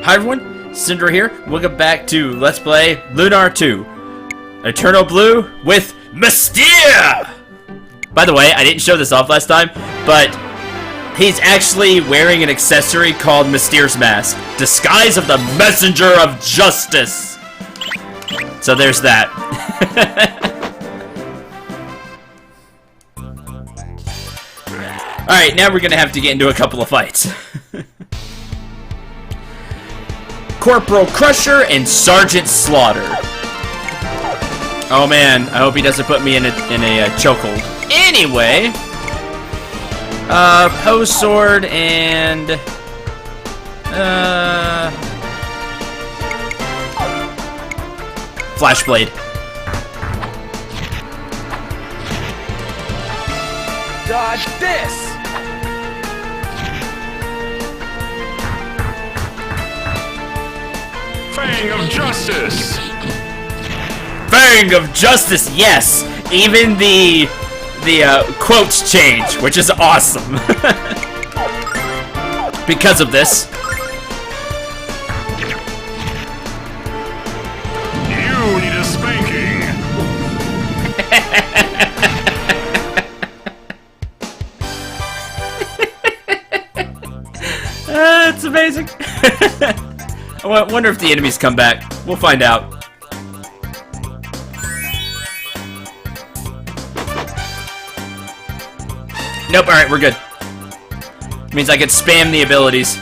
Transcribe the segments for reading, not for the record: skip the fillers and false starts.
Hi everyone, Cinder here. Welcome back to Let's Play Lunar 2. Eternal Blue with Mystere! By the way, I didn't show this off last time, but he's actually wearing an accessory called Mystere's Mask. Disguise of the Messenger of Justice! So there's that. Alright, now we're gonna have to get into a couple of fights. Corporal Crusher and Sergeant Slaughter. Oh man, I hope he doesn't put me in a chokehold. Anyway, Poe Sword and Flashblade. Dodge this! Fang of Justice! Fang of Justice, yes! Even the quotes change, which is awesome. Because of this. You need a spanking! It's amazing. I wonder if the enemies come back. We'll find out. Nope, alright, we're good. Means I can spam the abilities.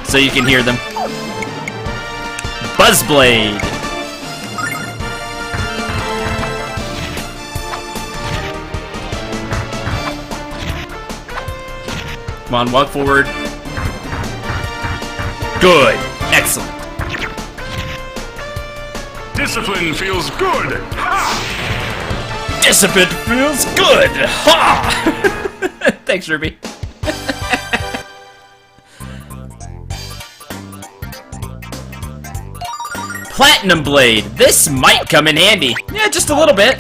So you can hear them. Buzzblade! Come on, walk forward. Good. Excellent. Discipline feels good! Ha! Discipline feels good! Ha! Thanks, Ruby. Platinum Blade. This might come in handy. Yeah, just a little bit.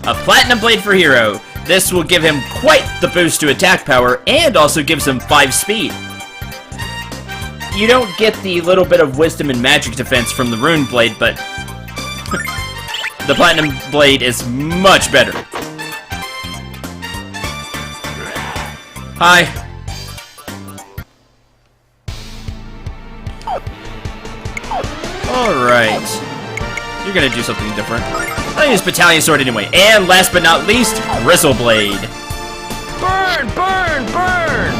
A Platinum Blade for Hero. This will give him quite the boost to attack power, and also gives him 5 speed. You don't get the little bit of wisdom and magic defense from the Rune Blade, but the Platinum Blade is much better. Hi. Alright. You're gonna do something different. I'll use Battalion Sword anyway. And last but not least, Grizzle Blade. Burn! Burn! Burn!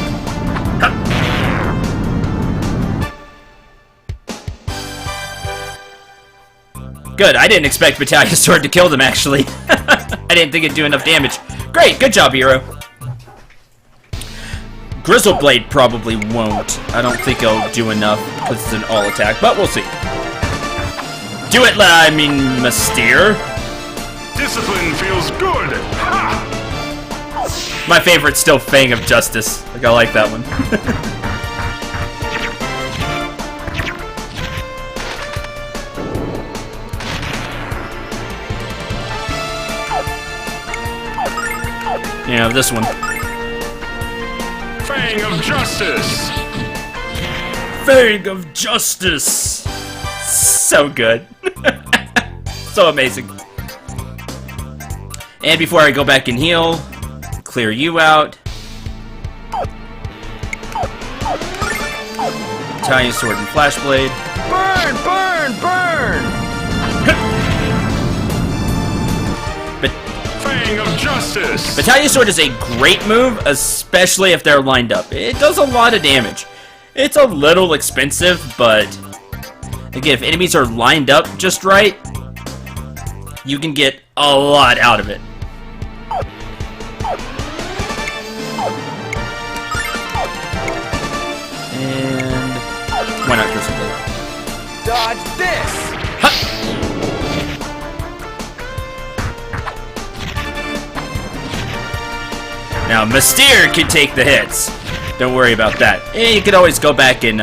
Good, I didn't expect Battalion Sword to kill them, actually. I didn't think it'd do enough damage. Great, good job, hero. Grizzle Blade probably won't. I don't think it'll do enough, because it's an all-attack, but we'll see. Do it, Mystere. Discipline feels good! Ha! My favorite's still Fang of Justice. Like, I like that one. Yeah, this one. Fang of Justice! Fang of Justice! So good. So amazing. And before I go back and heal, clear you out. Battalion Sword and Flashblade. Burn! Burn! Burn! Fang of Justice! Battalion Sword is a great move, especially if they're lined up. It does a lot of damage. It's a little expensive, but again, if enemies are lined up just right, you can get a lot out of it. And why not Grizzle Blade? Dodge this! Ha! Now, Mystere can take the hits. Don't worry about that. And you can always go back and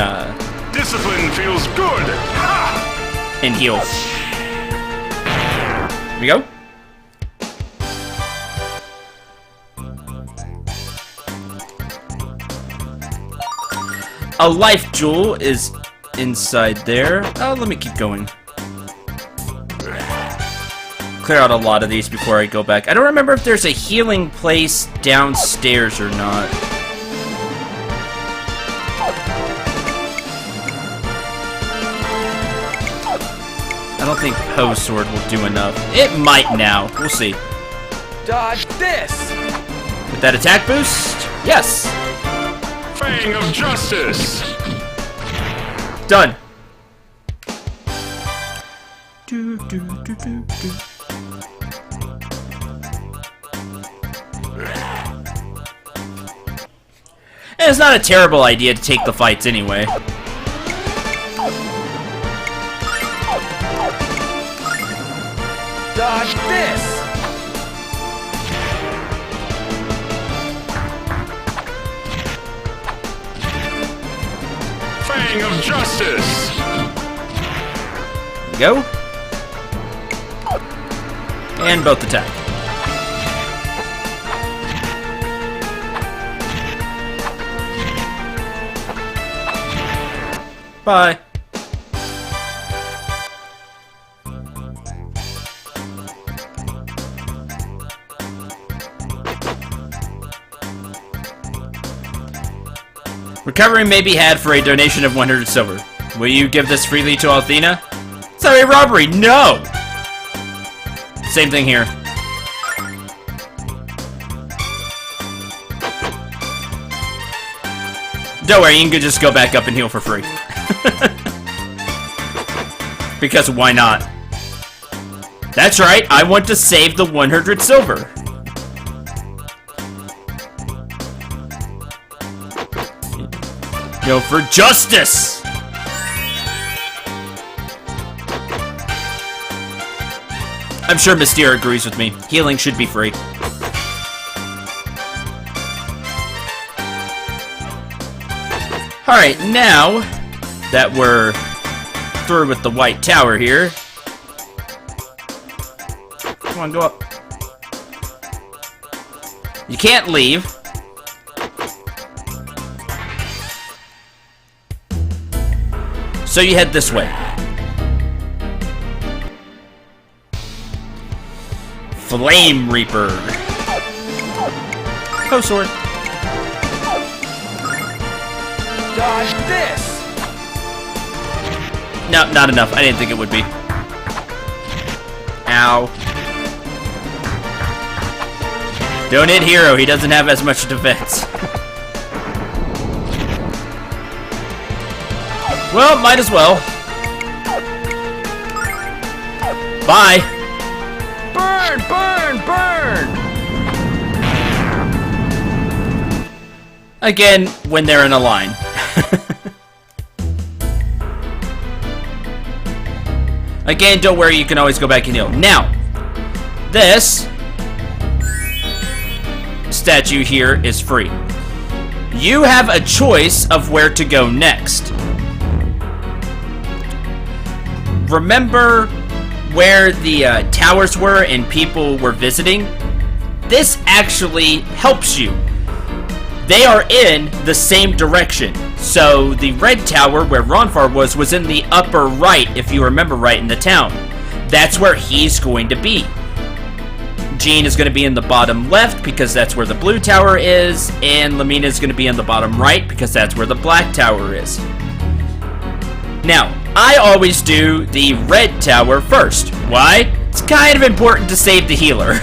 Discipline feels good! Ha! and heal. Here we go. A life jewel is inside there. Oh, let me keep going. Clear out a lot of these before I go back. I don't remember if there's a healing place downstairs or not. I don't think Poe's sword will do enough. It might now. We'll see. Dodge this! With that attack boost? Yes! Fang of justice. Done. And it's not a terrible idea to take the fights anyway. Dodge this! Fang of justice. Go. And both attack. Bye. Recovery may be had for a donation of 100 silver. Will you give this freely to Althena? Sorry, robbery! No! Same thing here. Don't worry, you can just go back up and heal for free. Because why not? That's right, I want to save the 100 silver. Go for justice! I'm sure Mystere agrees with me. Healing should be free. Alright, now that we're through with the White Tower here. Come on, go up. You can't leave. So you head this way. Flame Reaper. Poe sword. Dodge this! No, not enough. I didn't think it would be. Ow. Don't hit Hero. He doesn't have as much defense. Well, might as well. Bye. Burn! Burn! Burn! Again, when they're in a line. Again, don't worry, you can always go back and heal. Now, this statue here is free. You have a choice of where to go next. Remember where the towers were and people were visiting? This actually helps you. They are in the same direction. So the red tower where Ronfar was in the upper right, if you remember right, in the town. That's where he's going to be. Jean is going to be in the bottom left because that's where the blue tower is, and Lamina is going to be in the bottom right because that's where the black tower is. Now, I always do the red tower first. Why? It's kind of important to save the healer.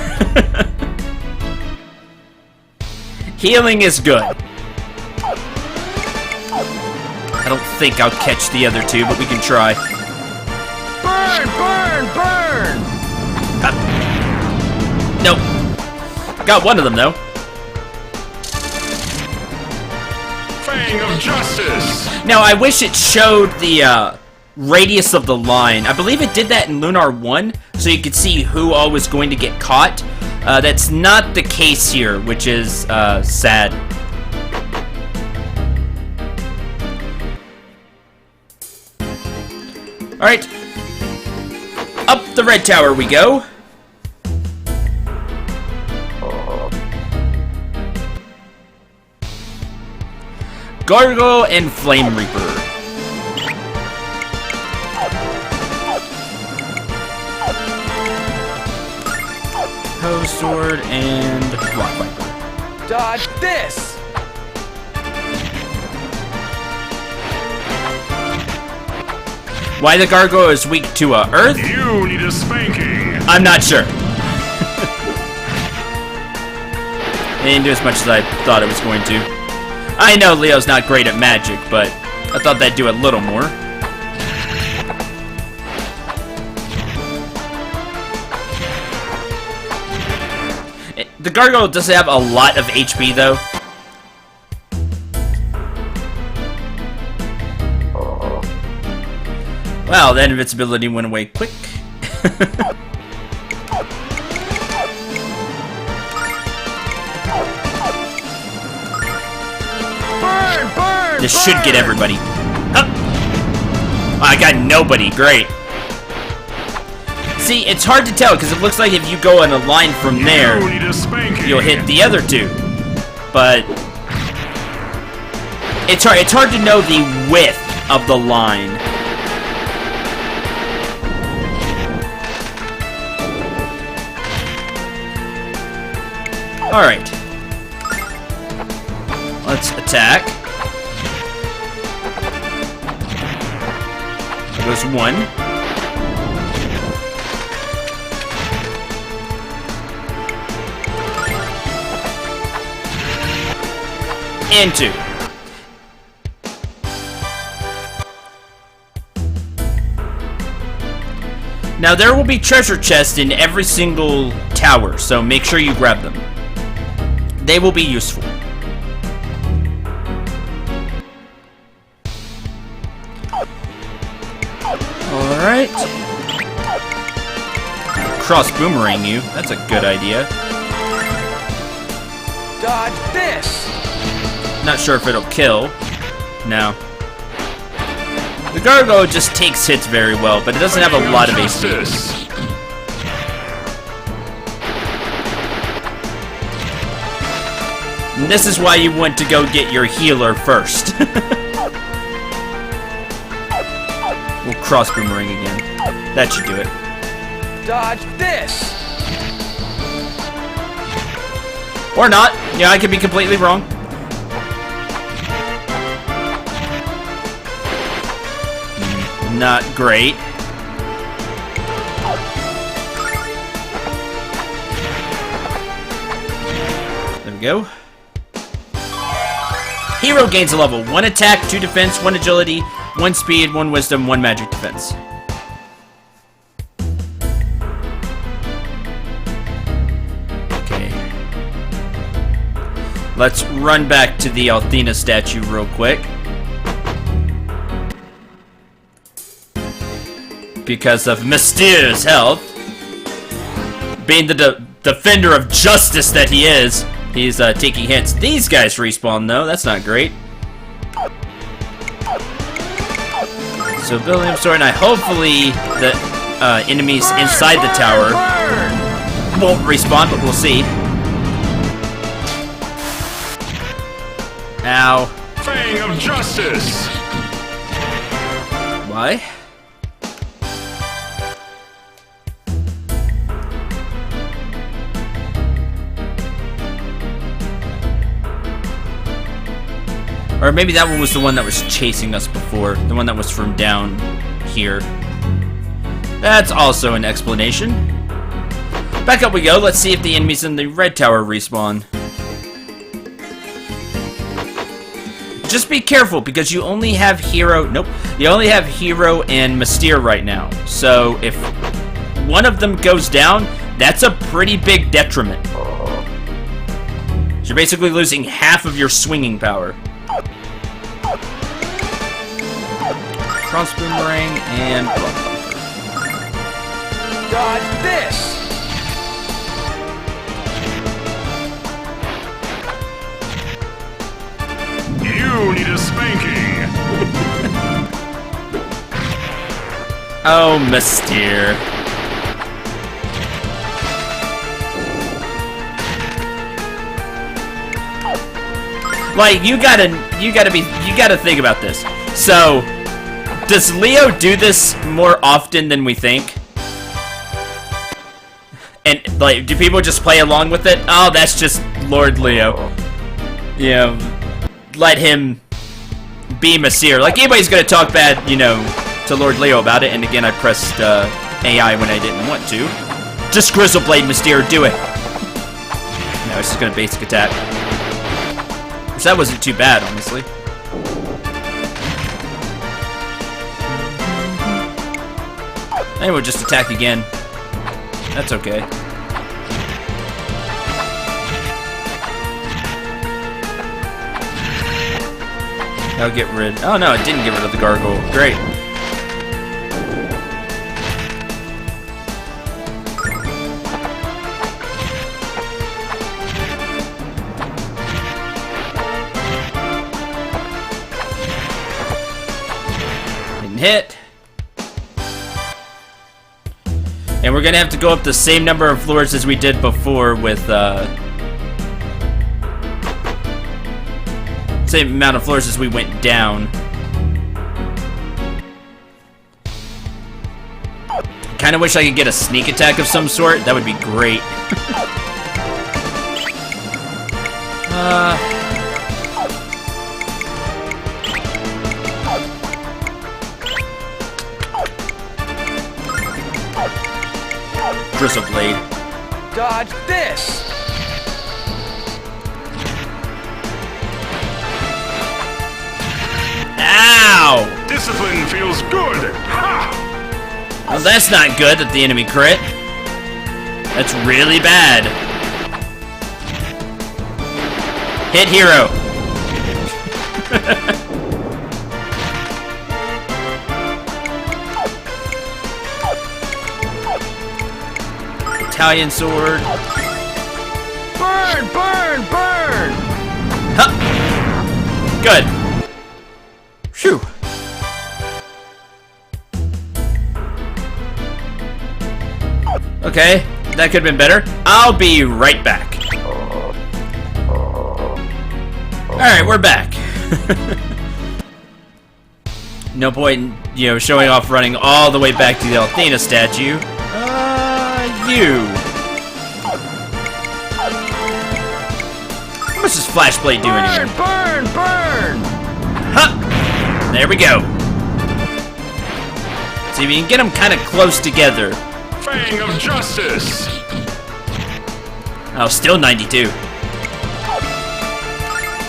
Healing is good. I don't think I'll catch the other two, but we can try. Burn! Burn! Burn! Nope. Got one of them, though. Fang of justice. Now, I wish it showed the radius of the line. I believe it did that in Lunar 1, so you could see who all was going to get caught. That's not the case here, which is sad. Alright. Up the red tower we go. Gargoyle and Flame Reaper. Hose Sword and Rock Viper. Dodge this! Why the Gargoyle is weak to Earth? You need a spanking. I'm not sure. It didn't do as much as I thought it was going to. I know Leo's not great at magic, but I thought that'd do a little more. The Gargoyle doesn't have a lot of HP, though. Wow, that invincibility went away quick. Burn! This should get everybody. Huh. I got nobody. Great. See, it's hard to tell because it looks like if you go on a line from there, You need a spanking. you'll hit the other two. But it's hard to know the width of the line. All right. Let's attack. There goes one. And two. Now there will be treasure chests in every single tower, so make sure you grab them. They will be useful. Alright. Cross boomerang you. That's a good idea. Dodge this! Not sure if it'll kill. No. The Gargoyle just takes hits very well, but it doesn't have a lot of HP. Justice. And this is why you want to go get your healer first. We'll cross boomerang again. That should do it. Dodge this! Or not. Yeah, I could be completely wrong. Not great. There we go. Hero gains a level. 1 attack, 2 defense, 1 agility, 1 speed, 1 wisdom, 1 magic defense. Okay. Let's run back to the Althena statue real quick. Because of Mysterious health. Being the defender of justice that he is, he's taking hits. These guys respawn though, that's not great. So building up sword, and hopefully the enemies inside the tower won't respawn, but we'll see. Ow. Fang of justice. Why? Or maybe that one was the one that was chasing us before. The one that was from down here. That's also an explanation. Back up we go. Let's see if the enemies in the red tower respawn. Just be careful because you only have Hero... Nope. You only have Hero and Mystere right now. So if one of them goes down, that's a pretty big detriment. So you're basically losing half of your swinging power. Cross boomerang and Dodge this! You need a spanking. oh, Mystere. Like, you gotta think about this. So, does Leo do this more often than we think? And, like, do people just play along with it? Oh, that's just Lord Leo. You know, let him be Messire. Like, anybody's gonna talk bad, you know, to Lord Leo about it. And again, I pressed AI when I didn't want to. Just Grizzleblade Messire, do it. No, it's just gonna basic attack. Which that wasn't too bad, honestly. And we'll just attack again. That's okay. I'll get rid... Oh no, it didn't get rid of the gargoyle. Great. Didn't hit. And we're gonna have to go up the same number of floors as we did before with, same amount of floors as we went down. Kinda wish I could get a sneak attack of some sort. That would be great. Grizzleblade. Dodge this! Ow! Discipline feels good. Ha! Well, that's not good that the enemy crit. That's really bad. Hit hero. Italian sword. Burn, burn, burn! Huh. Good. Phew. Okay, that could have been better. I'll be right back. Alright, we're back. No point, you know, showing off running all the way back to the Athena statue. You. What's this flashblade doing here? Burn, burn, burn! Huh! There we go. See, we can get them kind of close together. Fang of justice. Oh, still 92.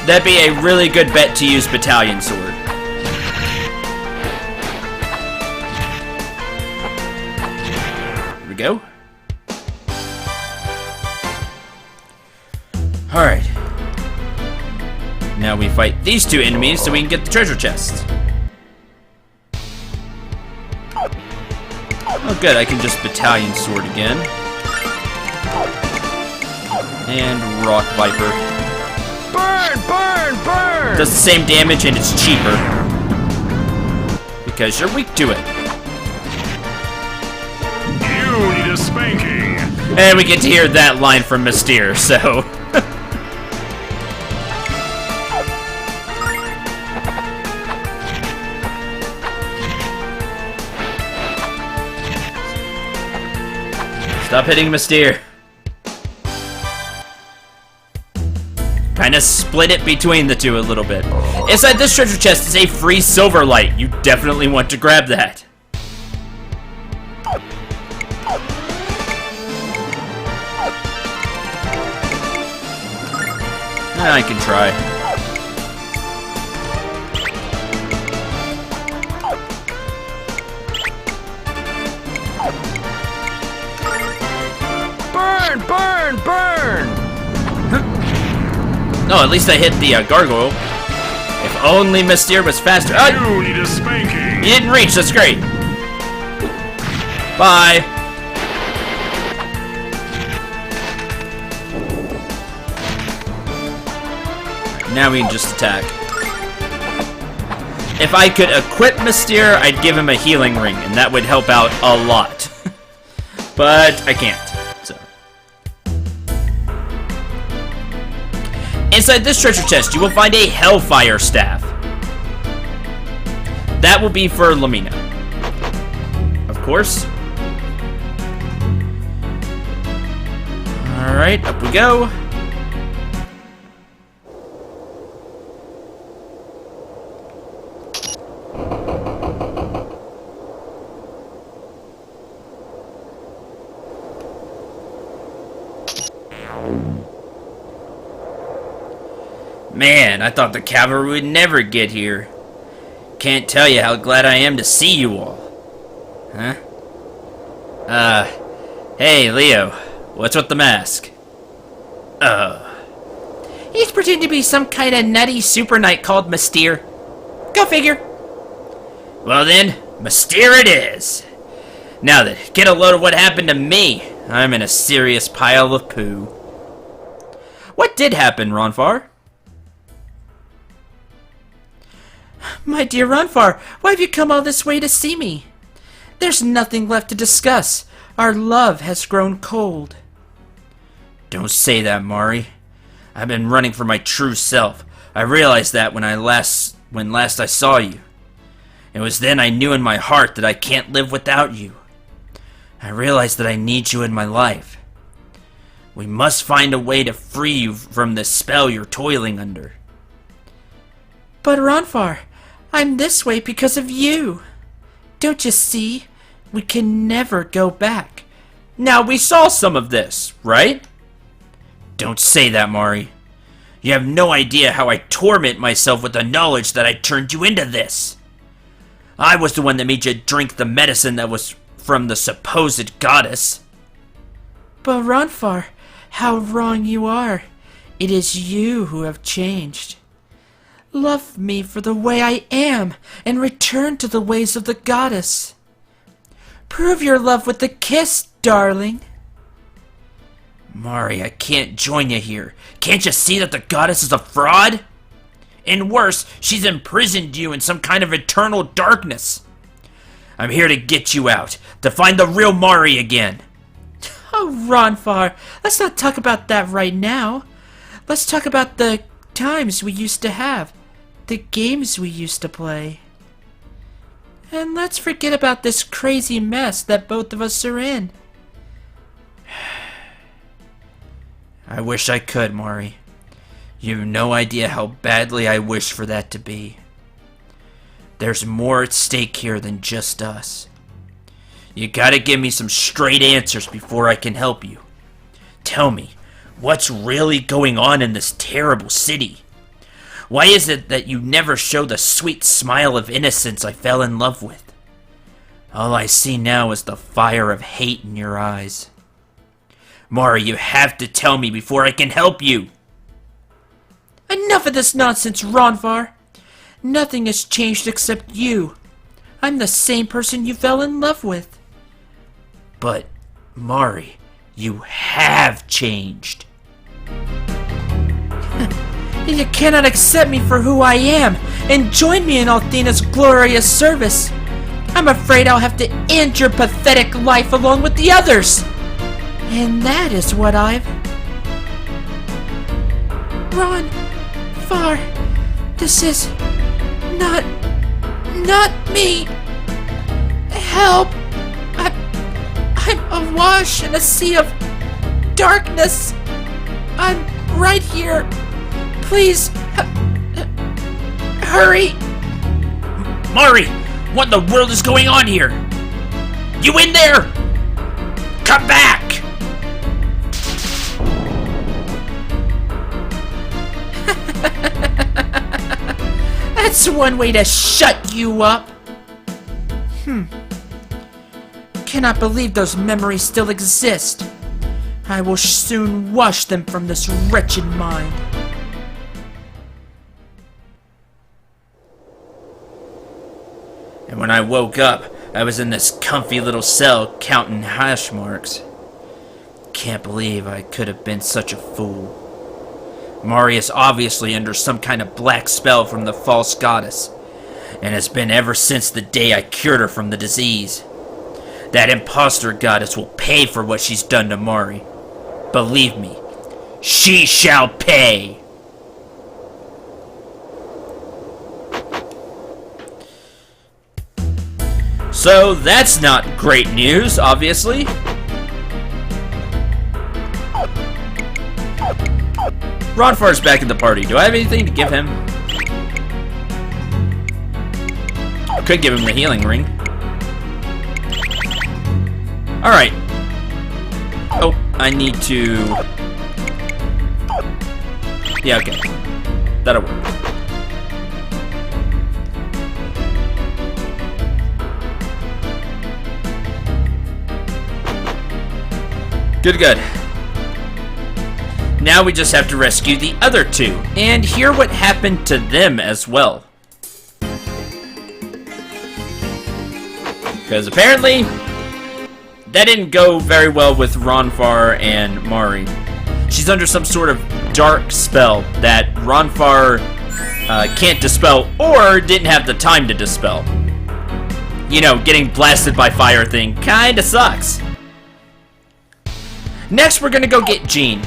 That'd be a really good bet to use Battalion Sword. Here we go. Alright. Now we fight these two enemies so we can get the treasure chest. Oh good, I can just Battalion Sword again. And Rock Viper. Burn, burn, burn! Does the same damage and it's cheaper. Because you're weak to it. You need a spanking. And we get to hear that line from Mystere, so... Stop hitting Mystere. Kinda split it between the two a little bit. Inside this treasure chest is a free silver light. You definitely want to grab that. I can try. Burn, burn, burn! No, at least I hit the gargoyle. If only Mystere was faster. Oh, You need a spanking. you didn't reach. That's great. Bye. Now we can just attack. If I could equip Mystere, I'd give him a healing ring, and that would help out a lot. But I can't. So. Inside this treasure chest, you will find a Hellfire Staff. That will be for Lamina. Of course. Alright, up we go. Man, I thought the cavalry would never get here. Can't tell you how glad I am to see you all. Huh? Hey, Leo. What's with the mask? He's pretending to be some kind of nutty super knight called Mystere. Go figure. Well then, Mystere it is. Now then, get a load of what happened to me. I'm in a serious pile of poo. What did happen, Ronfar? My dear Ronfar, why have you come all this way to see me? There's nothing left to discuss. Our love has grown cold. Don't say that, Mari. I've been running for my true self. I realized that when last I saw you. It was then I knew in my heart that I can't live without you. I realized that I need you in my life. We must find a way to free you from this spell you're toiling under. But Ronfar, I'm this way because of you. Don't you see? We can never go back. Now, we saw some of this, right? Don't say that, Mari. You have no idea how I torment myself with the knowledge that I turned you into this. I was the one that made you drink the medicine that was from the supposed goddess. But Ronfar, how wrong you are. It is you who have changed. Love me for the way I am, and return to the ways of the goddess. Prove your love with the kiss, darling. Mari, I can't join you here. Can't you see that the goddess is a fraud? And worse, she's imprisoned you in some kind of eternal darkness. I'm here to get you out, to find the real Mari again. Oh, Ronfar, let's not talk about that right now. Let's talk about the times we used to have. The games we used to play. And let's forget about this crazy mess that both of us are in. I wish I could, Mari. You have no idea how badly I wish for that to be. There's more at stake here than just us. You gotta give me some straight answers before I can help you. Tell me, what's really going on in this terrible city? Why is it that you never show the sweet smile of innocence I fell in love with? All I see now is the fire of hate in your eyes. Mari, you have to tell me before I can help you. Enough of this nonsense, Ronfar. Nothing has changed except you. I'm the same person you fell in love with. But, Mari, you have changed. You cannot accept me for who I am and join me in Althena's glorious service. I'm afraid I'll have to end your pathetic life along with the others. And that is what I've... Ron, Far, this is not me. Help! I'm awash in a sea of darkness. I'm right here. Please, hurry! Mari, what in the world is going on here? You in there? Come back! That's one way to shut you up. Cannot believe those memories still exist. I will soon wash them from this wretched mind. And when I woke up, I was in this comfy little cell counting hash marks. Can't believe I could have been such a fool. Mari is obviously under some kind of black spell from the false goddess, and has been ever since the day I cured her from the disease. That imposter goddess will pay for what she's done to Mari. Believe me, she shall pay! So that's not great news, obviously. Ronfar's back in the party. Do I have anything to give him? Could give him the healing ring. Alright. Oh, I need to... Yeah, okay. That'll work. Good. Now we just have to rescue the other two, and hear what happened to them as well. Because apparently, that didn't go very well with Ronfar and Mari. She's under some sort of dark spell that Ronfar can't dispel, or didn't have the time to dispel. You know, getting blasted by fire thing kinda sucks. Next, we're gonna go get Jean.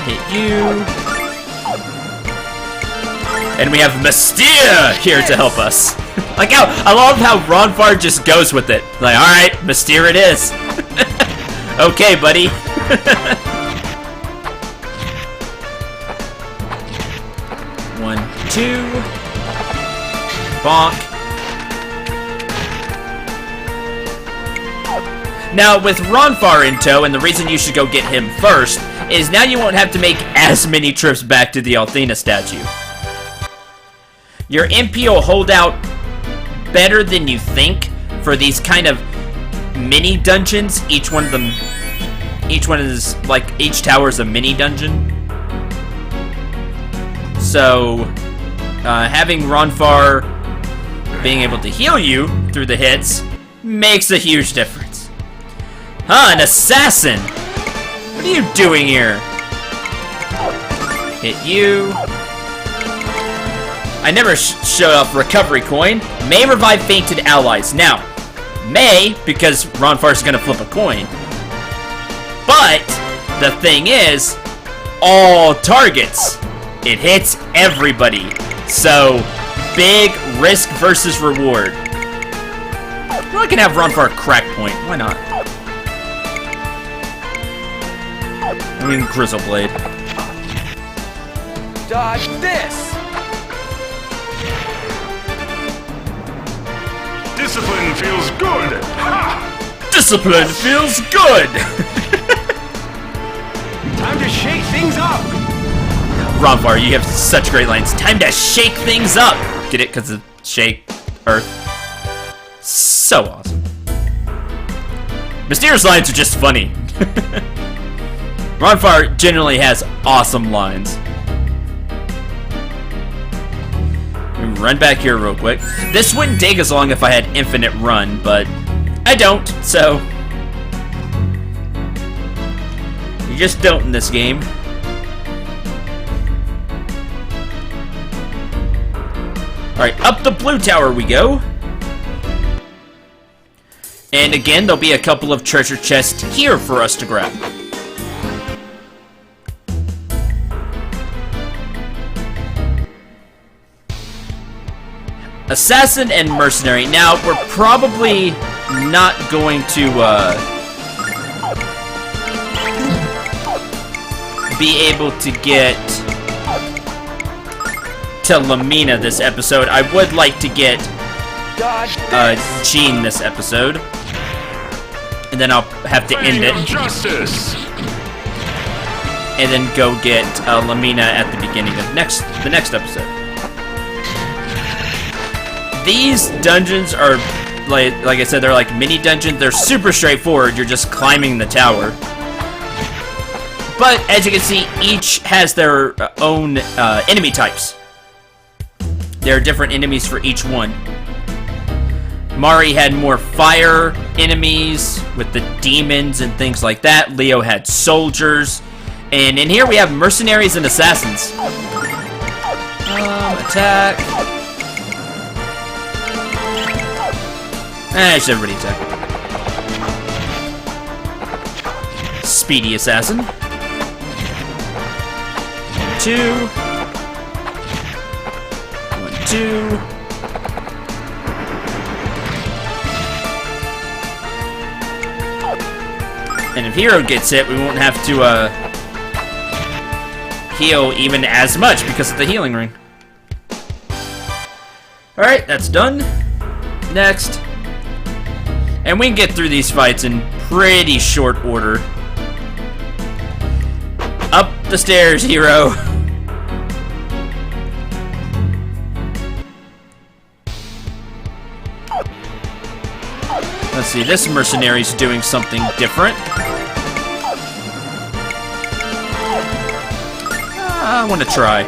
Hit you. And we have Mystere here to help us. Like how, I love how Ronfar just goes with it. Like, alright, Mystere it is. Okay, buddy. 1, 2. Bonk. Now, with Ronfar in tow, and the reason you should go get him first, is now you won't have to make as many trips back to the Althena statue. Your MP will hold out better than you think for these kind of mini dungeons. Each one is like, each tower is a mini dungeon. So, having Ronfar being able to heal you through the hits makes a huge difference. Huh, an assassin! What are you doing here? Hit you. I never showed off recovery coin. May revive fainted allies. Now, may, because Ronfar's gonna flip a coin. But, the thing is, all targets. It hits everybody. So, big risk versus reward. Well, I can have Ronfar crack point. Why not? I mean, Grizzle Blade. Dodge this! Discipline feels good. Ha! Discipline feels good! Time to shake things up! Ronfar, you have such great lines. Time to shake things up! Get it? Because of shake, earth. So awesome. Mystere's lines are just funny. Ronfar generally has awesome lines. Let me run back here real quick. This wouldn't take as long if I had infinite run, but I don't, so... You just don't in this game. Alright, up the blue tower we go. And again, there'll be a couple of treasure chests here for us to grab. Assassin and Mercenary. Now, we're probably not going to, be able to get to Lamina this episode. I would like to get, Jean this episode. And then I'll have to end it. Justice. And then go get, Lamina at the beginning of the next episode. These dungeons are, like I said, they're like mini dungeons. They're super straightforward. You're just climbing the tower. But, as you can see, each has their own enemy types. There are different enemies for each one. Mari had more fire enemies with the demons and things like that. Leo had soldiers. And in here we have mercenaries and assassins. Attack. Should everybody attack. Speedy assassin. 1, 2. 1, 2. And if Hero gets hit, we won't have to heal even as much because of the healing ring. Alright, that's done. Next. And we can get through these fights in pretty short order. Up the stairs, Hero. Let's see, this mercenary's doing something different. I want to try.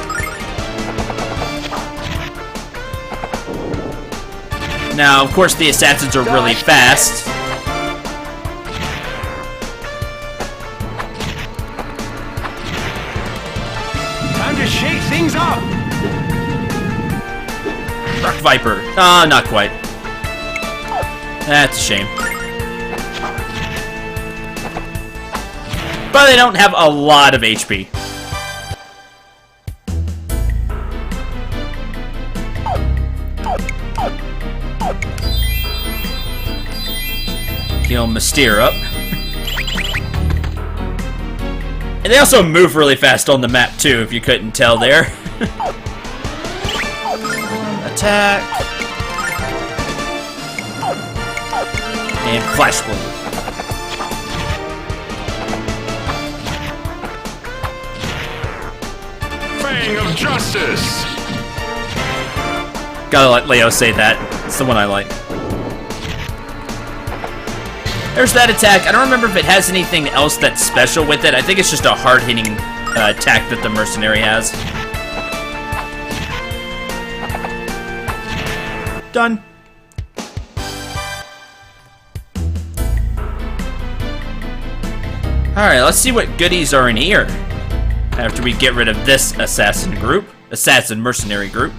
Now, of course, the assassins are really fast. Time to shake things up! Rock Viper. Ah, not quite. That's a shame. But they don't have a lot of HP. Heal Mystere up. And they also move really fast on the map too, if you couldn't tell there. Attack. And Flash Blade. Fang of Justice. Gotta let Leo say that. It's the one I like. There's that attack. I don't remember if it has anything else that's special with it. I think it's just a hard-hitting attack that the mercenary has. Done. Alright, let's see what goodies are in here. After we get rid of this assassin mercenary group.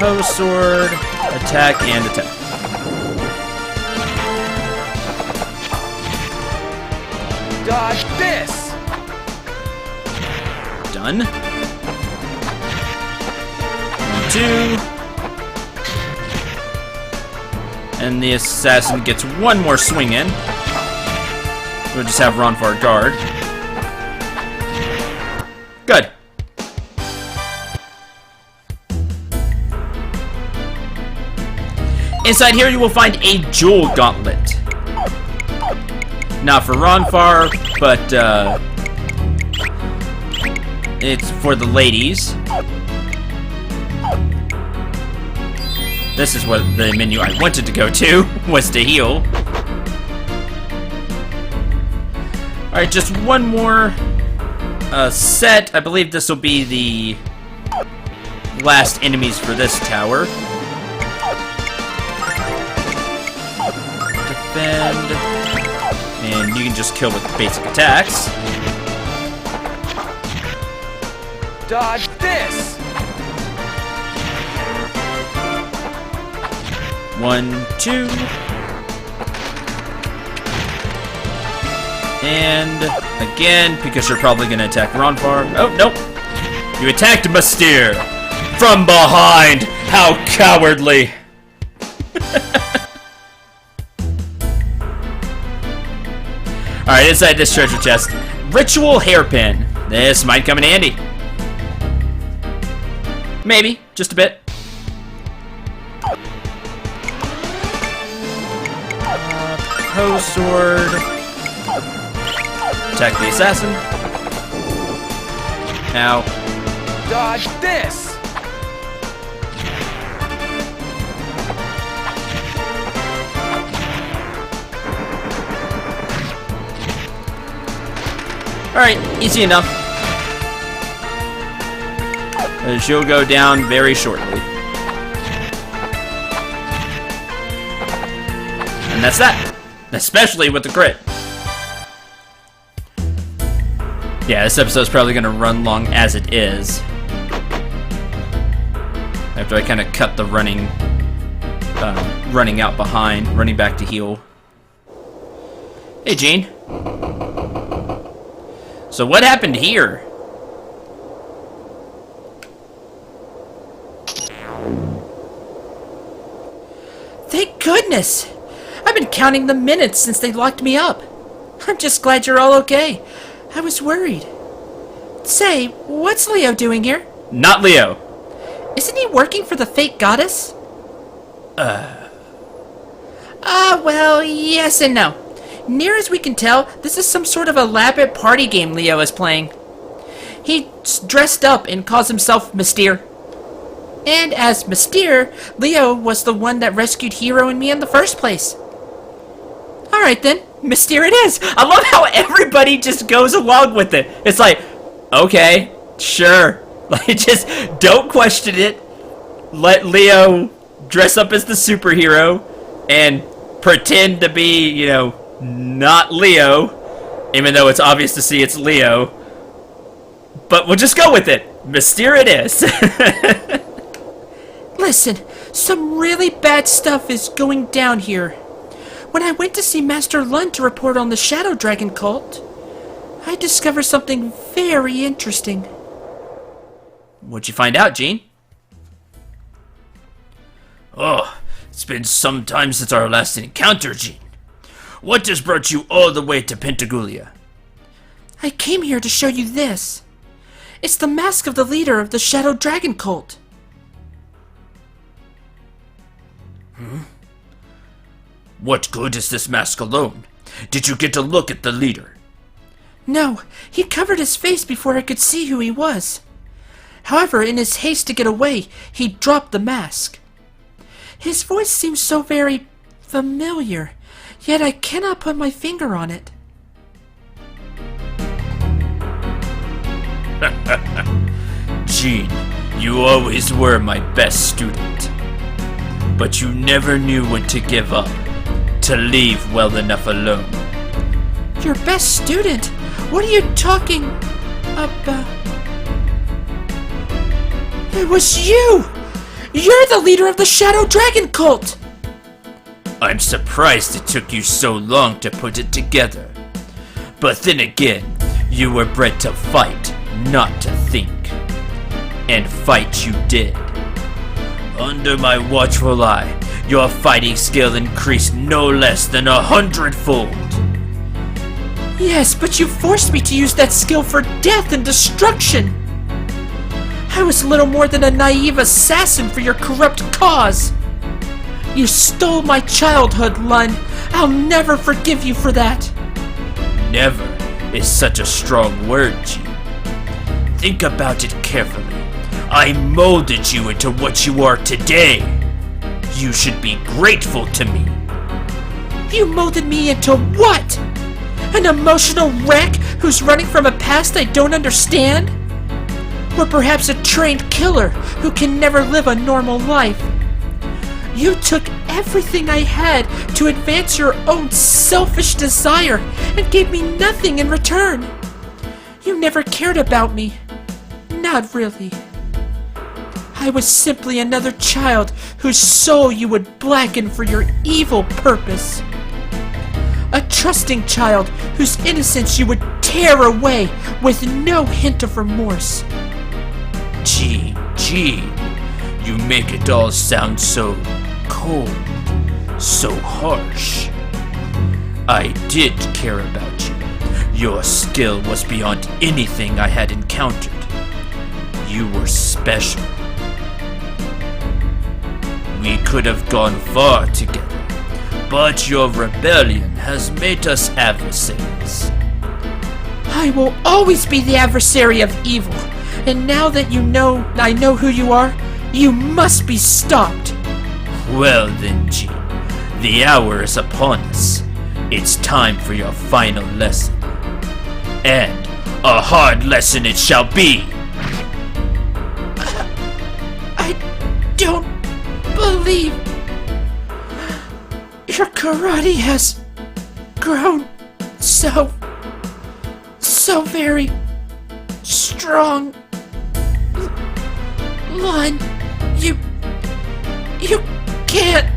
Post sword, attack, and attack. Dodge this! Done. 1, 2. And the assassin gets one more swing in. We'll just have Ronfar guard. Good. Inside here you will find a jewel gauntlet. Not for Ronfar, but it's for the ladies. This is what the menu I wanted to go to, was to heal. Alright, just one more set. I believe this will be the last enemies for this tower. Defend. And you can just kill with basic attacks. Dodge this! 1, 2. And again, because you're probably going to attack Ronfar. Oh, nope. You attacked Mystere from behind. How cowardly. Alright, inside this treasure chest. Ritual hairpin. This might come in handy. Maybe. Just a bit. Post sword. Attack the assassin. Now. Dodge this! Alright, easy enough. She'll go down very shortly. And that's that. Especially with the crit. Yeah, this episode's probably going to run long as it is. After I kind of cut the running out behind, running back to heal. Hey, Gene. So what happened here? Thank goodness! I've been counting the minutes since they locked me up. I'm just glad you're all okay. I was worried. Say, what's Leo doing here? Not Leo. Isn't he working for the fake goddess? Well, yes and no. Near as we can tell, this is some sort of elaborate party game Leo is playing. He's dressed up and calls himself Mystere. And as Mystere, Leo was the one that rescued Hero and me in the first place. Alright then, Mystere it is! I love how everybody just goes along with it. It's like, okay, sure. Like, just don't question it. Let Leo dress up as the superhero and pretend to be, you know, not Leo, even though it's obvious to see it's Leo. But we'll just go with it. Mystere it is. Listen, some really bad stuff is going down here. When I went to see Master Lund to report on the Shadow Dragon cult, I discovered something very interesting. What'd you find out, Gene? Oh, it's been some time since our last encounter, Gene. What has brought you all the way to Pentagulia? I came here to show you this. It's the mask of the leader of the Shadow Dragon cult. What good is this mask alone? Did you get a look at the leader? No, he covered his face before I could see who he was. However, in his haste to get away, he dropped the mask. His voice seems so very familiar, yet I cannot put my finger on it. Gene, you always were my best student. But you never knew when to give up, to leave well enough alone. Your best student? What are you talking about? It was you! You're the leader of the Shadow Dragon cult! I'm surprised it took you so long to put it together. But then again, you were bred to fight, not to think. And fight you did. Under my watchful eye, your fighting skill increased no less than 100-fold. Yes, but you forced me to use that skill for death and destruction. I was little more than a naive assassin for your corrupt cause. You stole my childhood, Lund. I'll never forgive you for that. Never is such a strong word, Gene. Think about it carefully. I molded you into what you are today. You should be grateful to me. You molded me into what? An emotional wreck who's running from a past I don't understand? Or perhaps a trained killer who can never live a normal life? You took everything I had to advance your own selfish desire and gave me nothing in return. You never cared about me. Not really. I was simply another child whose soul you would blacken for your evil purpose. A trusting child whose innocence you would tear away with no hint of remorse. Gene, you make it all sound so cold, so harsh. I did care about you. Your skill was beyond anything I had encountered. You were special. We could have gone far together, but your rebellion has made us adversaries. I will always be the adversary of evil, and now that I know who you are, you must be stopped. Well then, Gene, the hour is upon us. It's time for your final lesson. And a hard lesson it shall be. I don't believe your karate has grown so very strong. Lund, you can't.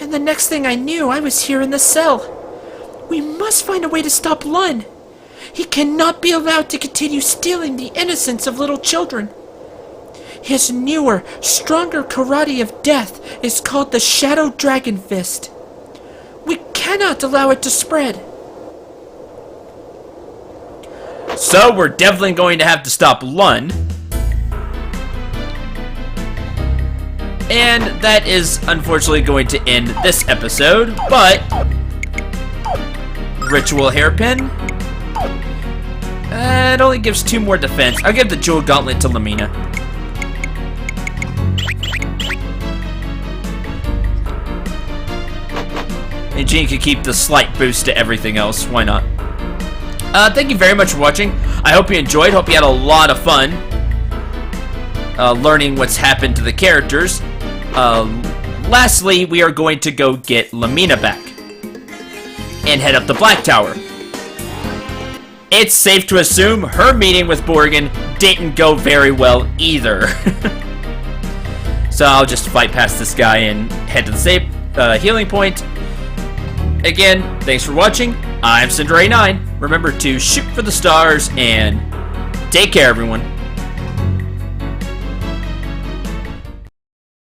And the next thing I knew, I was here in the cell. We must find a way to stop Lund. He cannot be allowed to continue stealing the innocence of little children. His newer, stronger karate of death is called the Shadow Dragon Fist. We cannot allow it to spread. So we're definitely going to have to stop Lun. And that is unfortunately going to end this episode, but Ritual Hairpin. It only gives 2 more defense. I'll give the Jewel Gauntlet to Lamina. And Jean can keep the slight boost to everything else. Why not? Thank you very much for watching. I hope you enjoyed. Hope you had a lot of fun learning what's happened to the characters. Lastly, we are going to go get Lamina back and head up the Black Tower. It's safe to assume her meeting with Borgin didn't go very well either. So I'll just fight past this guy and head to the safe healing point. Again, thanks for watching. I'm Cinder89. Remember to shoot for the stars and take care, everyone.